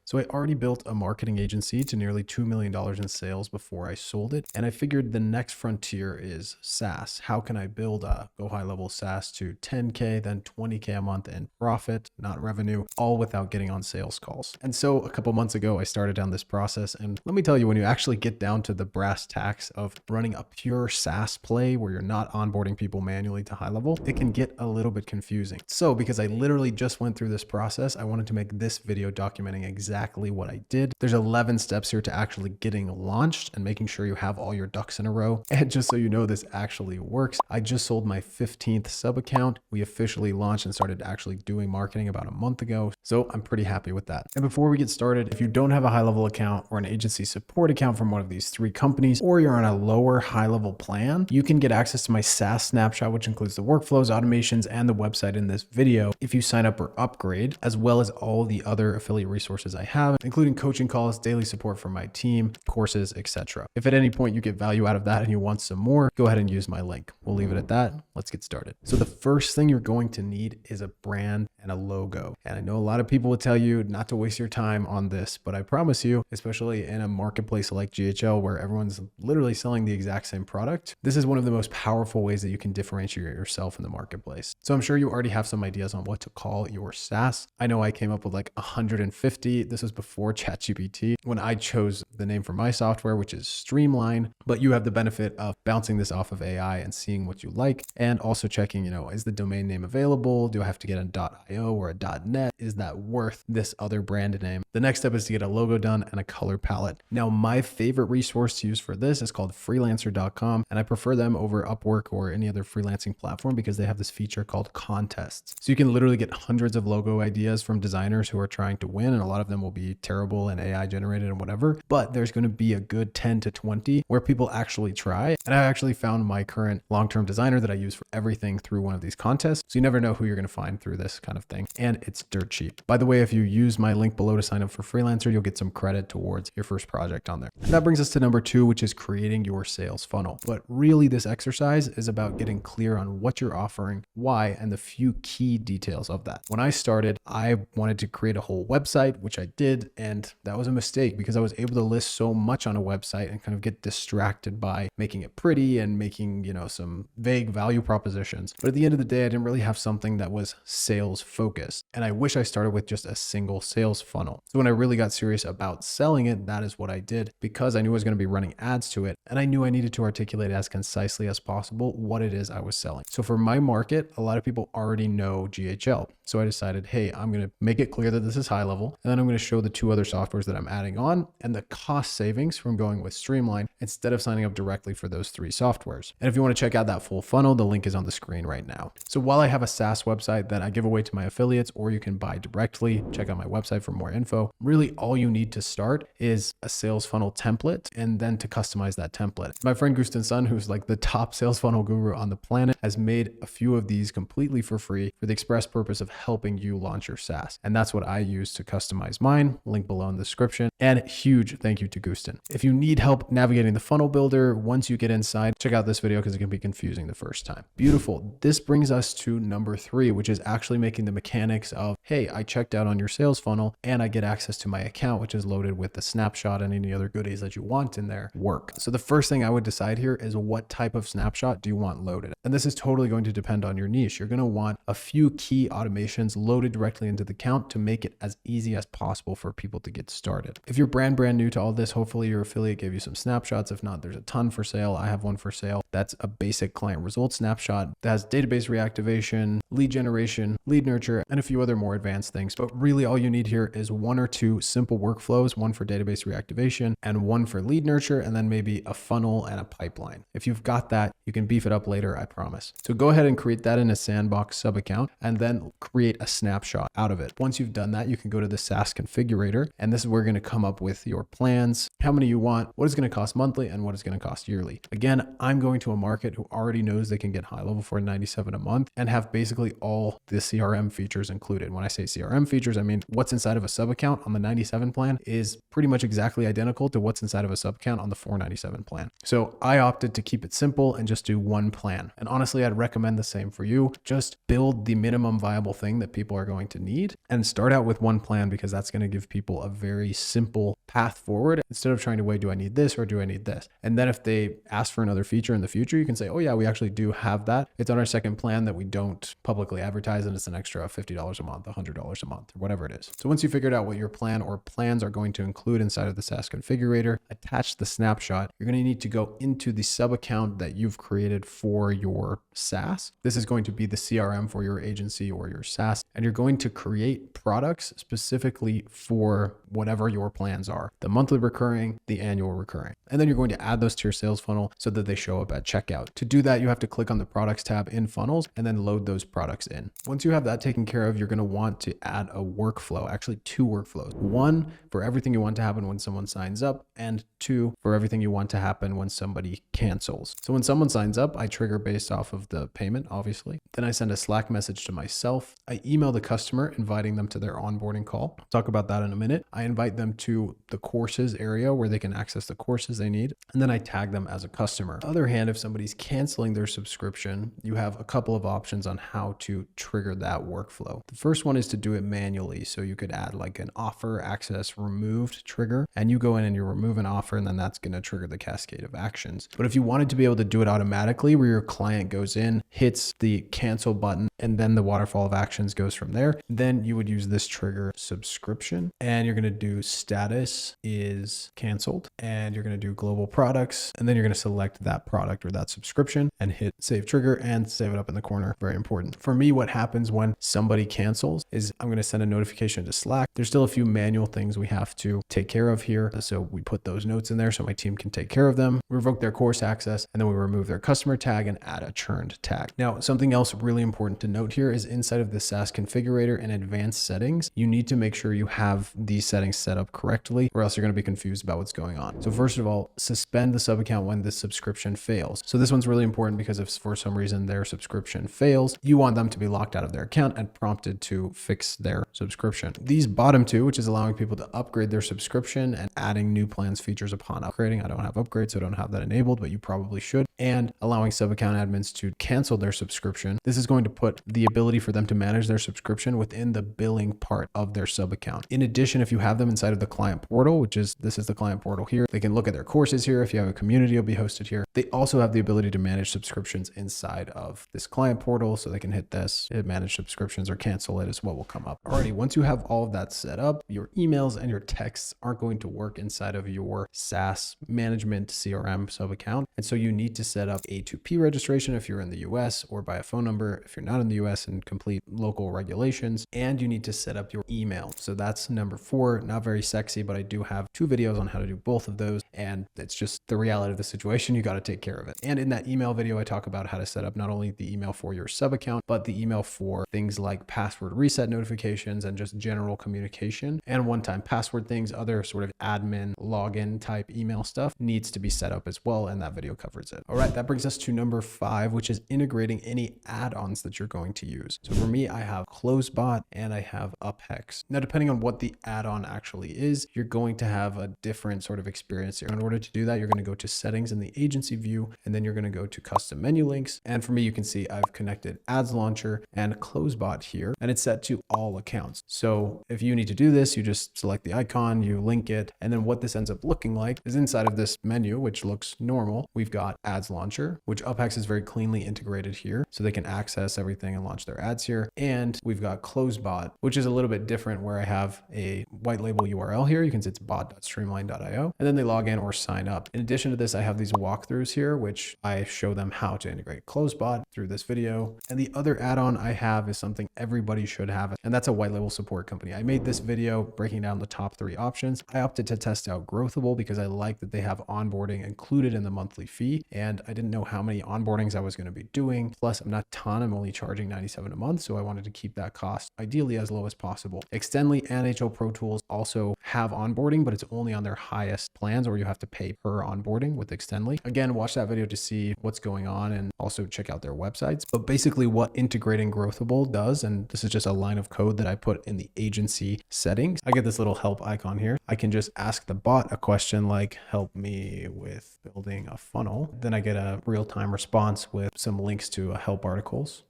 So I already built a marketing agency to nearly $2 million in sales before I sold it. And I figured the next frontier is SaaS. How can I build a GoHighLevel SaaS to 10K, then 20K a month in profit, not revenue, all without getting on sales calls? And so a couple months ago, I started down this process. And let me tell you, when you actually get down to the brass tacks of running a pure SaaS play where you're not onboarding people manually to HighLevel, it can get a little bit confusing. So because I literally just went through this process, I wanted to make this video documenting exactly what I did. There's 11 steps here to actually getting launched and making sure you have all your ducks in a row. And just so you know, this actually works. I just sold my 15th sub account. We officially launched and started actually doing marketing about a month ago. So I'm pretty happy with that. And before we get started, if you don't have a HighLevel account or an agency support account from one of these three companies, or you're on a lower HighLevel plan, you can get access to my SaaS snapshot, which includes the workflows, automations, and the website in this video if you sign up or upgrade, as well as all the other affiliate resources I have, including coaching calls, daily support from my team, courses, etc. If at any point you get value out of that and you want some more, go ahead and use my link. We'll leave it at that. Let's get started. So the first thing you're going to need is a brand and a logo. And I know a lot of people will tell you not to waste your time on this, but I promise you, especially in a marketplace like GHL where everyone's literally selling the exact same product, this is one of the most powerful ways that you can differentiate yourself in the marketplace. So I'm sure you already have some ideas on what to call your SaaS. I know I came up with like 150. This was before ChatGPT when I chose the name for my software, which is Streamline, but you have the benefit of bouncing this off of AI and seeing what you like, and also checking, is the domain name available? Do I have to get a .io or a .net? Is that worth this other brand name? The next step is to get a logo done and a color palette. Now, my favorite resource to use for this is called freelancer.com, and I prefer them over Upwork or any other freelancing platform because they have this feature called contests. So you can literally get hundreds of logo ideas from designers who are trying to win, and a lot of them will be terrible and AI generated and whatever, but there's going to be a good 10 to 20 where people actually try. And I actually found my current long-term designer that I use for everything through one of these contests. So you never know who you're going to find through this kind of thing. And it's dirt cheap. By the way, if you use my link below to sign up for Freelancer, you'll get some credit towards your first project on there. And that brings us to number 2, which is creating your sales funnel. But really this exercise is about getting clear on what you're offering, why, and the few key details of that. When I started, I wanted to create a whole website, which I did. And that was a mistake because I was able to list so much on a website and kind of get distracted by making it pretty and making, some vague value propositions. But at the end of the day, I didn't really have something that was sales focused. And I wish I started with just a single sales funnel. So when I really got serious about selling it, that is what I did because I knew I was going to be running ads to it. And I knew I needed to articulate as concisely as possible what it is I was selling. So for my market, a lot of people already know GHL. So I decided, hey, I'm going to make it clear that this is HighLevel. And then I'm going to show the 2 other softwares that I'm adding on and the cost savings from going with Streamline instead of signing up directly for those 3 softwares. And if you want to check out that full funnel, the link is on the screen right now. So while I have a SaaS website that I give away to my affiliates, or you can buy directly, check out my website for more info. Really all you need to start is a sales funnel template and then to customize that template. My friend Gustin Sun, who's like the top sales funnel guru on the planet, has made a few of these completely for free for the express purpose of helping you launch your SaaS. And that's what I use to customize mine, link below in the description. And huge thank you to Gustin. If you need help navigating the funnel builder, once you get inside, check out this video because it can be confusing the first time. Beautiful. This brings us to number 3, which is actually making the mechanics of, hey, I checked out on your sales funnel and I get access to my account, which is loaded with the snapshot and any other goodies that you want in there work. So the first thing I would decide here is what type of snapshot do you want loaded? And this is totally going to depend on your niche. You're going to want a few key automations loaded directly into the account to make it as easy as possible for people to get started. If you're brand new to all this, hopefully your affiliate gave you some snapshots. If not, there's a ton for sale. I have one for sale. That's a basic client result snapshot that has database reactivation, lead generation, lead nurture, and a few other more advanced things. But really all you need here is 1 or 2 simple workflows, one for database reactivation and one for lead nurture, and then maybe a funnel and a pipeline. If you've got that, you can beef it up later, I promise. So go ahead and create that in a Sandbox sub account and then create a snapshot out of it. Once you've done that, you can go to the SaaS configurator, and this is where you're going to come up with your plans, how many you want, what is going to cost monthly, and what is going to cost yearly. Again, I'm going to to a market who already knows they can get HighLevel for $97 a month and have basically all the CRM features included. When I say CRM features, I mean what's inside of a sub account on the 97 plan is pretty much exactly identical to what's inside of a sub account on the 497 plan. So I opted to keep it simple and just do one plan. And honestly, I'd recommend the same for you. Just build the minimum viable thing that people are going to need and start out with one plan, because that's going to give people a very simple path forward instead of trying to weigh, do I need this or do I need this? And then if they ask for another feature in the future, you can say, oh yeah, we actually do have that. It's on our second plan that we don't publicly advertise, and it's an extra $50 a month, $100 a month, or whatever it is. So once you figured out what your plan or plans are going to include inside of the SaaS configurator, attach the snapshot, you're going to need to go into the sub account that you've created for your SaaS. This is going to be the CRM for your agency or your SaaS, and you're going to create products specifically for whatever your plans are, the monthly recurring, the annual recurring. And then you're going to add those to your sales funnel so that they show up at checkout. To do that, you have to click on the products tab in funnels and then load those products in. Once you have that taken care of, you're going to want to add a workflow, actually two workflows. One for everything you want to happen when someone signs up, and two for everything you want to happen when somebody cancels. So when someone signs up, I trigger based off of the payment, obviously. Then I send a Slack message to myself. I email the customer, inviting them to their onboarding call. I'll talk about that in a minute. I invite them to the courses area where they can access the courses they need. And then I tag them as a customer. On the other hand, if somebody's canceling their subscription, you have a couple of options on how to trigger that workflow. The first one is to do it manually. So you could add like an offer access removed trigger, and you go in and you remove an offer, and then that's going to trigger the cascade of actions. But if you wanted to be able to do it automatically, where your client goes in, hits the cancel button, and then the waterfall of actions goes from there, then you would use this trigger subscription, and you're going to do status is canceled, and you're going to do global products, and then you're going to select that product or that subscription and hit save trigger and save it up in the corner. Very important. For me, what happens when somebody cancels is I'm going to send a notification to Slack. There's still a few manual things we have to take care of here. So we put those notes in there so my team can take care of them. We revoke their course access, and then we remove their customer tag and add a churned tag. Now, something else really important to note here is inside of the SaaS configurator and advanced settings, you need to make sure you have these settings set up correctly, or else you're going to be confused about what's going on. So first of all, suspend the sub account when the subscription fails. So this one's really important because if for some reason their subscription fails, you want them to be locked out of their account and prompted to fix their subscription. These bottom two, which is allowing people to upgrade their subscription and adding new plans features upon upgrading. I don't have upgrades, so I don't have that enabled, but you probably should. And allowing sub account admins to cancel their subscription. This is going to put the ability for them to manage their subscription within the billing part of their sub account. In addition, if you have them inside of the client portal, this is the client portal here, they can look at their courses here. If you have a community, it'll be hosted here. They also have the ability to manage subscriptions inside of this client portal. So they can hit this, hit manage subscriptions, or cancel it is what will come up. Alrighty, once you have all of that set up, your emails and your texts aren't going to work inside of your SaaS management CRM sub account. And so you need to set up A2P registration if you're in the US, or by a phone number if you're not in the US, and complete local regulations. And you need to set up your email. So that's number 4. Not very sexy, but I do have 2 videos on how to do both of those. And it's just the reality of the situation. You got to take care of it. And in that email video, I talk about how to set up not only the email for your sub account, but the email for things like password reset notifications and just general communication and one-time password things. Other sort of admin login type email stuff needs to be set up as well. And that video covers it. All right, that brings us to number 5, which is integrating any add-ons that you're going to use. So for me, I have CloseBot and I have UpHex. Now, depending on what the add-on actually is, you're going to have a different sort of experience here. In order to do that, you're going to go to settings in the agency view, and then you're going to go to custom menu links. And for me, you can see I've connected ads launcher and CloseBot here, and it's set to all accounts. So if you need to do this, you just select the icon, you link it, and then what this ends up looking like is inside of this menu, which looks normal, we've got ads launcher, which UpHex is very cleanly integrated here, so they can access everything and launch their ads here. And we've got CloseBot, which is a little bit different, where I have a white label URL here. You can see it's bot.streamline.io, and then they log in or sign up. In addition to this, I have these walkthroughs here, which I show them how to integrate CloseBot through this video. And the other add-on I have is something everybody should have, and that's a white label support company. I made this video breaking down the top 3 options. I opted to test out Growthable because I like that they have onboarding included in the monthly fee, and I didn't know how many onboardings I was going to be doing. Plus, I'm not a ton. I'm only charging charging $97 a month. So I wanted to keep that cost ideally as low as possible. Extendly and HL Pro Tools also have onboarding, but it's only on their highest plans, or you have to pay per onboarding with Extendly. Again, watch that video to see what's going on and also check out their websites. But basically what integrating Growthable does, and this is just a line of code that I put in the agency settings. I get this little help icon here. I can just ask the bot a question like, help me with building a funnel. Then I get a real-time response with some links to help articles.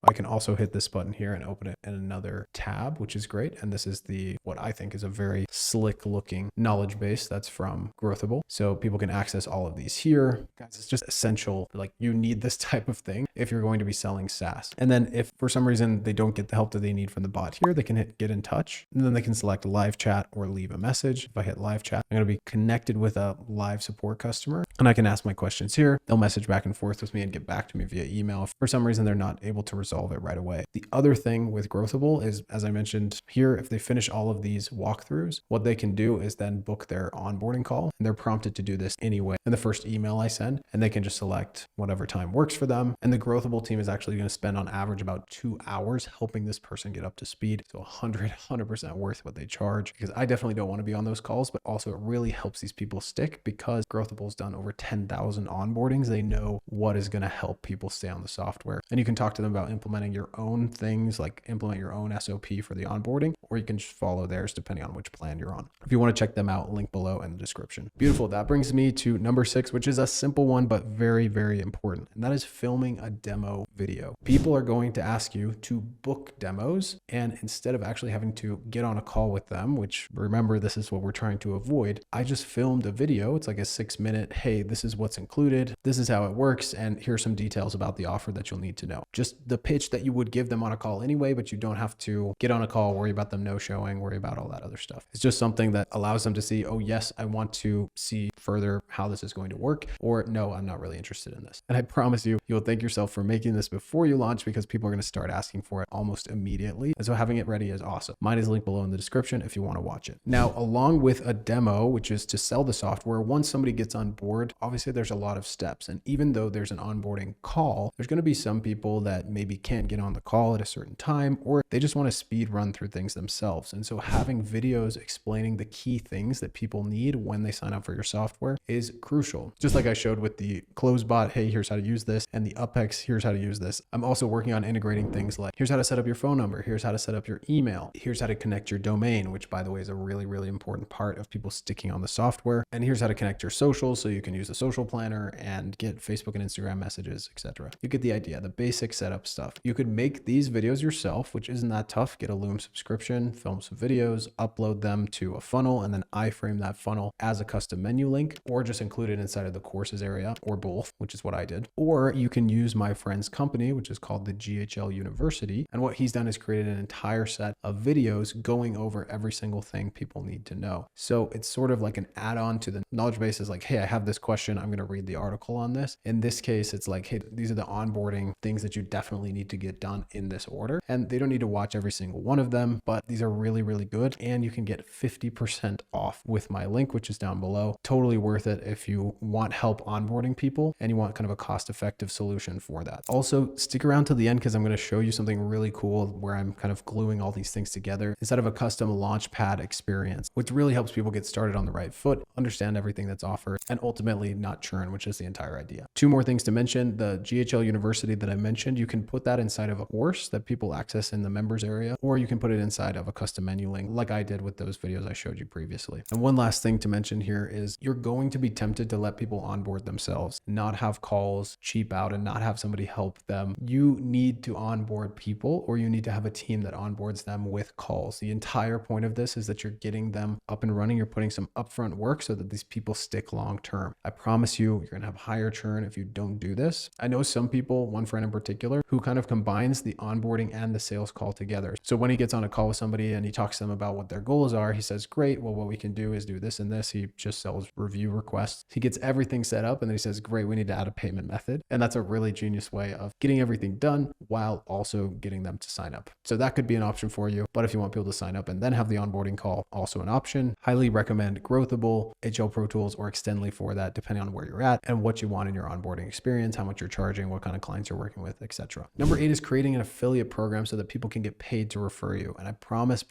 I can also hit this button here and open it in another tab, which is great. And this is what I think is a very slick looking knowledge base that's from Growthable. So people can access all of these here. Guys, it's just essential. Like, you need this type of thing if you're going to be selling SaaS. And then if for some reason they don't get the help that they need from the bot here, they can hit get in touch, and then they can select live chat or leave a message. If I hit live chat, I'm going to be connected with a live support customer, and I can ask my questions here. They'll message back and forth with me and get back to me via email if for some reason they're not able to resolve it right away. The other thing with Growthable is, as I mentioned here, if they finish all of these walkthroughs, what they can do is then book their onboarding call, and they're prompted to do this anyway in the first email I send, and they can just select whatever time works for them. And the Growthable team is actually going to spend on average about 2 hours helping this person get up to speed. So 100% worth what they charge, because I definitely don't want to be on those calls, but also it really helps these people stick because Growthable's done over 10,000 onboardings. They know what is going to help people stay on the software, and you can talk to them about implementing your own things, like implement your own SOP for the onboarding, or you can just follow theirs depending on which plan you're on. If you want to check them out, link below in the description. Beautiful. That brings me to number 6, which is a simple one, but very, very important. And that is filming a demo video. People are going to ask you to book demos, and instead of actually having to get on a call with them, which, remember, this is what we're trying to avoid, I just filmed a video. It's like a 6-minute, hey, this is what's included, this is how it works, and here's some details about the offer that you'll need to know. Just the pitch that you would give them on a call anyway, but you don't have to get on a call, worry about them no showing, worry about all that other stuff. It's just something that allows them to see, oh yes, I want to see further how this is going to work, or no, I'm not really interested in this. And I promise you, you'll thank yourself for making this before you launch, because people are going to start asking for it almost immediately. And so having it ready is awesome. Mine is linked below in the description if you want to watch it. Now, along with a demo, which is to sell the software, once somebody gets on board, obviously there's a lot of steps. And even though there's an onboarding call, there's going to be some people that maybe can't get on the call at a certain time, or they just want to speed run through things themselves. And so having videos explaining the key things that people need when they sign up for your software is crucial. Just like I showed with the close bot, hey, here's how to use this, and the UpX, here's how to use this. I'm also working on integrating things like, here's how to set up your phone number, here's how to set up your email, here's how to connect your domain, which by the way is a really, really important part of people sticking on the software. And here's how to connect your socials so you can use a social planner and get Facebook and Instagram messages, etc. You get the idea, the basic setup stuff. You could make these videos yourself, which isn't that tough. Get a Loom subscription, film some videos, upload them to a funnel, and then iframe that funnel as a custom menu link, or just include it inside of the courses area, or both, which is what I did. Or you can use my friend's company, which is called the GHL University. And what he's done is created an entire set of videos going over every single thing people need to know. So it's sort of like an add-on to the knowledge base. Is like, hey, I have this question, I'm going to read the article on this. In this case, it's like, hey, these are the onboarding things that you definitely need to get done in this order. And they don't need to watch every single one of them, but these are really, really good. And you can get 50% off with my link, which is down below. Totally worth it if you want help onboarding people and you want kind of a cost-effective solution for that. Also, stick around to the end because I'm going to show you something really cool where I'm kind of gluing all these things together instead of a custom launchpad experience, which really helps people get started on the right foot, understand everything that's offered, and ultimately not churn, which is the entire idea. 2 more things to mention. The GHL University that I mentioned, you can put that inside of a course that people access in the members area, or you can put it inside of a custom menu link like I did with those videos I showed you previously. And one last thing to mention here is you're going to be tempted to let people onboard themselves, not have calls, cheap out, and not have somebody help them. You need to onboard people, or you need to have a team that onboards them with calls. The entire point of this is that you're getting them up and running. You're putting some upfront work so that these people stick long term. I promise you, you're going to have higher churn if you don't do this. I know some people, one friend in particular, who kind kind of combines the onboarding and the sales call together. So when he gets on a call with somebody and he talks to them about what their goals are, he says, great, well, what we can do is do this and this. He just sells review requests. He gets everything set up and then he says, great, we need to add a payment method. And that's a really genius way of getting everything done while also getting them to sign up. So that could be an option for you. But if you want people to sign up and then have the onboarding call, also an option. Highly recommend Growthable, HL Pro Tools, or Extendly for that, depending on where you're at and what you want in your onboarding experience, how much you're charging, what kind of clients you're working with, etc. Number 8 is creating an affiliate program so that people can get paid to refer you. And I promise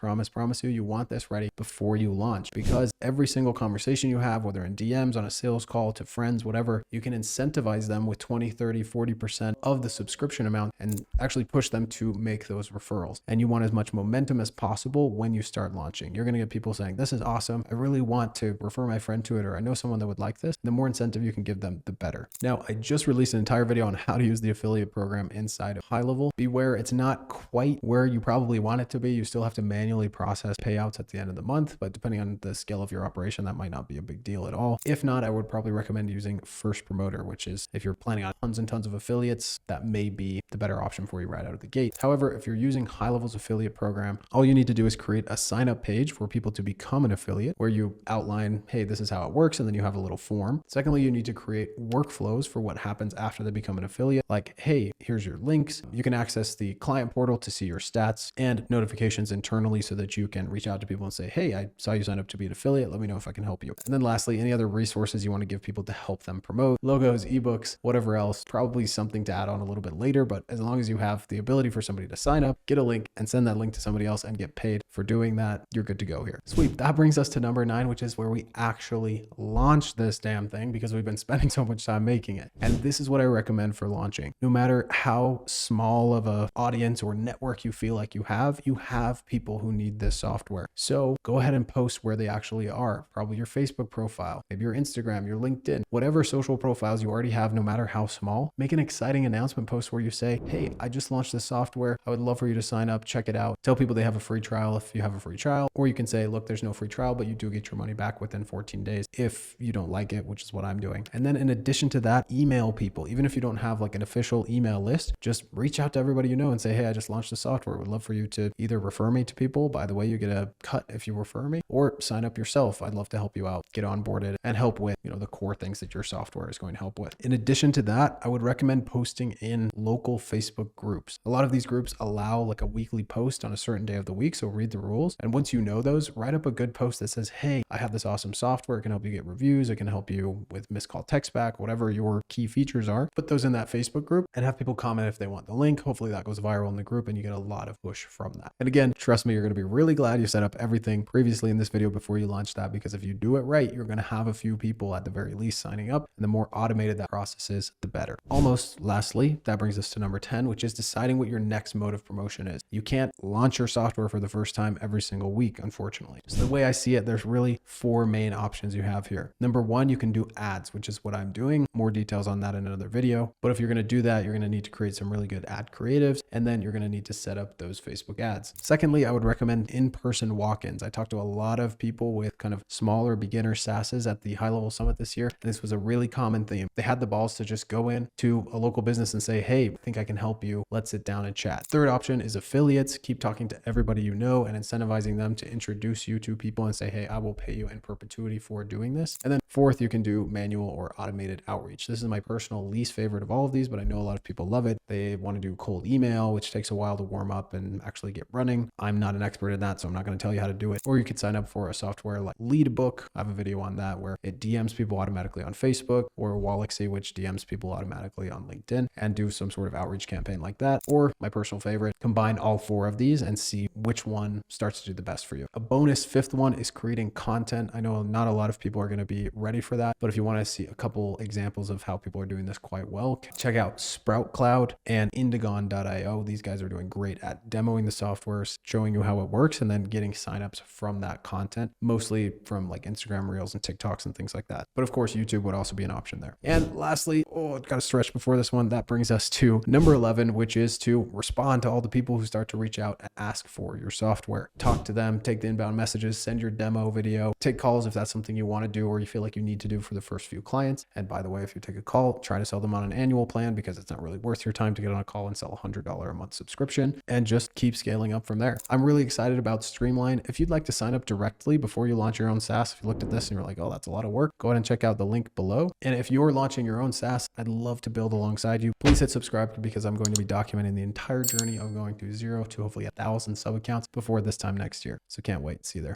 you, you want this ready before you launch, because every single conversation you have, whether in DMs, on a sales call, to friends, whatever, you can incentivize them with 20, 30, 40% of the subscription amount and actually push them to make those referrals. And you want as much momentum as possible when you start launching. You're going to get people saying, this is awesome, I really want to refer my friend to it, or I know someone that would like this. The more incentive you can give them, the better. Now, I just released an entire video on how to use the affiliate program inside of HighLevel. Beware, it's not quite where you probably want it to be. You still have to manually process payouts at the end of the month, but depending on the scale of your operation, that might not be a big deal at all. If not, I would probably recommend using First Promoter, which is if you're planning on tons and tons of affiliates, that may be the better option for you right out of the gate. However, if you're using HighLevel's affiliate program, all you need to do is create a sign up page for people to become an affiliate where you outline, hey, this is how it works. And then you have a little form. Secondly, you need to create workflows for what happens after they become an affiliate. Like, hey, here's your links. You can access the client portal to see your stats and notifications internally so that you can reach out to people and say, hey, I saw you sign up to be an affiliate. Let me know if I can help you. And then lastly, any other resources you want to give people to help them promote, logos, ebooks, whatever else, probably something to add on a little bit later. But as long as you have the ability for somebody to sign up, get a link and send that link to somebody else and get paid for doing that, you're good to go here. Sweet. That brings us to number 9, which is where we actually launch this damn thing because we've been spending so much time making it. And this is what I recommend for launching. No matter how small of a audience or network you feel like you have people who need this software. So go ahead and post where they actually are. Probably your Facebook profile, maybe your Instagram, your LinkedIn, whatever social profiles you already have, no matter how small. Make an exciting announcement post where you say, hey, I just launched this software. I would love for you to sign up, check it out. Tell people they have a free trial if you have a free trial, or you can say, look, there's no free trial, but you do get your money back within 14 days if you don't like it, which is what I'm doing. And then in addition to that, email people. Even if you don't have like an official email list, just reach out to everybody you know and say, hey, I just launched the software. Would love for you to either refer me to people. By the way, you get a cut if you refer me, or sign up yourself. I'd love to help you out, get onboarded, and help with, the core things that your software is going to help with. In addition to that, I would recommend posting in local Facebook groups. A lot of these groups allow like a weekly post on a certain day of the week. So read the rules. And once you know those, write up a good post that says, hey, I have this awesome software. It can help you get reviews. It can help you with missed call text back, whatever your key features are. Put those in that Facebook group and have people comment if they want the link. Hopefully that goes viral in the group and you get a lot of push from that. And again, trust me, you're going to be really glad you set up everything previously in this video before you launch that, because if you do it right, you're going to have a few people at the very least signing up. And the more automated that process is, the better. Almost lastly, that brings us to number 10, which is deciding what your next mode of promotion is. You can't launch your software for the first time every single week, unfortunately. So the way I see it, there's really 4 main options you have here. Number 1, you can do ads, which is what I'm doing. More details on that in another video. But if you're going to do that, you're going to need to create some really good ad creatives, and then you're going to need to set up those Facebook ads. Secondly, I would recommend in-person walk-ins. I talked to a lot of people with kind of smaller beginner SaaSes at the HighLevel Summit this year. And this was a really common theme. They had the balls to just go in to a local business and say, hey, I think I can help you. Let's sit down and chat. Third option is affiliates. Keep talking to everybody you know and incentivizing them to introduce you to people and say, hey, I will pay you in perpetuity for doing this. And then fourth, you can do manual or automated outreach. This is my personal least favorite of all of these, but I know a lot of people love it. They want to do cold email, which takes a while to warm up and actually get running. I'm not an expert in that, so I'm not going to tell you how to do it. Or you could sign up for a software like Leadbook. I have a video on that where it DMs people automatically on Facebook, or Wallexy, which DMs people automatically on LinkedIn, and do some sort of outreach campaign like that. Or my personal favorite, combine all 4 of these and see which one starts to do the best for you. A bonus 5th one is creating content. I know not a lot of people are going to be ready for that, but if you want to see a couple examples of how people are doing this quite well, check out Sprout Cloud and Indigon.io. These guys are doing great at demoing the software, showing you how it works, and then getting signups from that content, mostly from like Instagram Reels and TikToks and things like that. But of course, YouTube would also be an option there. And lastly, got to stretch before this one. That brings us to number 11, which is to respond to all the people who start to reach out and ask for your software. Talk to them, take the inbound messages, send your demo video, take calls if that's something you want to do, or you feel like like you need to do for the first few clients. And by the way, if you take a call, try to sell them on an annual plan because it's not really worth your time to get on a call and sell $100 a month subscription, and just keep scaling up from there. I'm really excited about Streamline. If you'd like to sign up directly before you launch your own SaaS, if you looked at this and you're like, oh, that's a lot of work, go ahead and check out the link below. And if you're launching your own SaaS, I'd love to build alongside you. Please hit subscribe because I'm going to be documenting the entire journey of going through 0 to hopefully 1,000 sub accounts before this time next year. So can't wait. See you there.